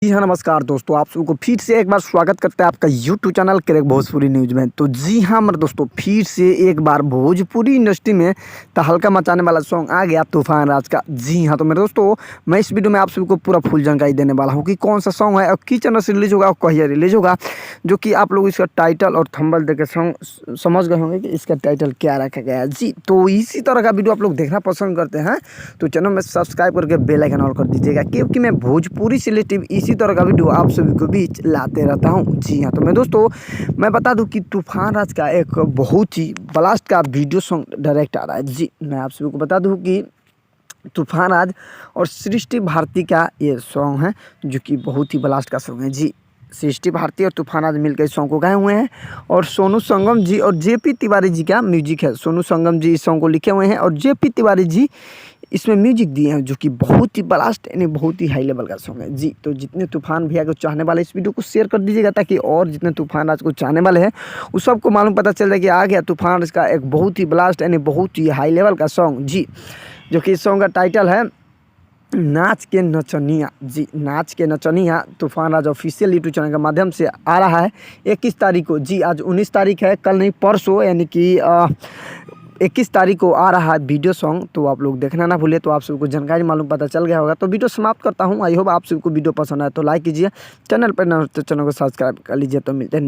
जी हाँ, नमस्कार दोस्तों, आप सबको फिर से एक बार स्वागत करते हैं आपका YouTube channel crack Bhojpuri news में। तो जी हाँ, मेरे दोस्तों फिर से एक बार भोजपुरी इंडस्ट्री में तहलका मचाने वाला सॉन्ग आ गया तूफान राज का। जी हाँ, तो मेरे दोस्तों मैं इस वीडियो में आप सभी को पूरा फुल जानकारी देने वाला हूँ कि कौन सा सॉन्ग है और किस चैनल से रिलीज़ होगा और कहिए रिलीज़ होगा, जो कि आप लोग इसका टाइटल और थंबनेल देख के सॉन्ग समझ गए होंगे कि इसका टाइटल क्या रखा गया है। जी, तो इसी तरह का वीडियो आप लोग देखना पसंद करते हैं तो चैनल में सब्सक्राइब करके बेल आइकन ऑन कर दीजिएगा, क्योंकि मैं भोजपुरी से रिलेटिव इसी तरह का वीडियो आप सभी को बीच लाते रहता हूँ। जी हाँ, तो मैं दोस्तों मैं बता दूं कि तूफान राज का एक बहुत ही ब्लास्ट का वीडियो सॉन्ग डायरेक्ट आ रहा है। जी, मैं आप सभी को बता दूं कि तूफान राज और सृष्टि भारती का ये सॉन्ग है, जो कि बहुत ही ब्लास्ट का सॉन्ग है। जी, सृष्टि भारती और तूफान राज मिलकर इस सॉन्ग को गाए हुए हैं और सोनू संगम जी और जेपी तिवारी जी का म्यूजिक है। सोनू संगम जी इस सॉन्ग को लिखे हुए हैं और जेपी तिवारी जी इसमें म्यूजिक दिए हैं, जो कि बहुत ही ब्लास्ट यानी बहुत ही हाई लेवल का सॉन्ग है। जी, तो जितने तूफान भैया को चाहने वाले इस वीडियो को शेयर कर दीजिएगा, ताकि और जितने तूफान राज को चाहने वाले हैं उस सबको मालूम पता चल जाए कि आ गया तूफान राज का एक बहुत ही ब्लास्ट यानी बहुत ही हाई लेवल का सॉन्ग। जी, जो कि इस सॉन्ग का टाइटल है नाच के नचनिया। जी, नाच के नचनिया तूफान राज ऑफिशियल यूट्यूब चैनल के माध्यम से आ रहा है 21 तारीख को। जी, आज 19 तारीख है, कल नहीं परसों यानी कि 21 तारीख को आ रहा है वीडियो सॉन्ग। तो आप लोग देखना ना भूलिए। तो आप सबको जानकारी मालूम पता चल गया होगा। तो वीडियो समाप्त करता हूँ। आई होप आप सबको वीडियो पसंद आए तो लाइक कीजिए, चैनल पर न हो तो चैनल को सब्सक्राइब कर लीजिए। तो मिलते हैं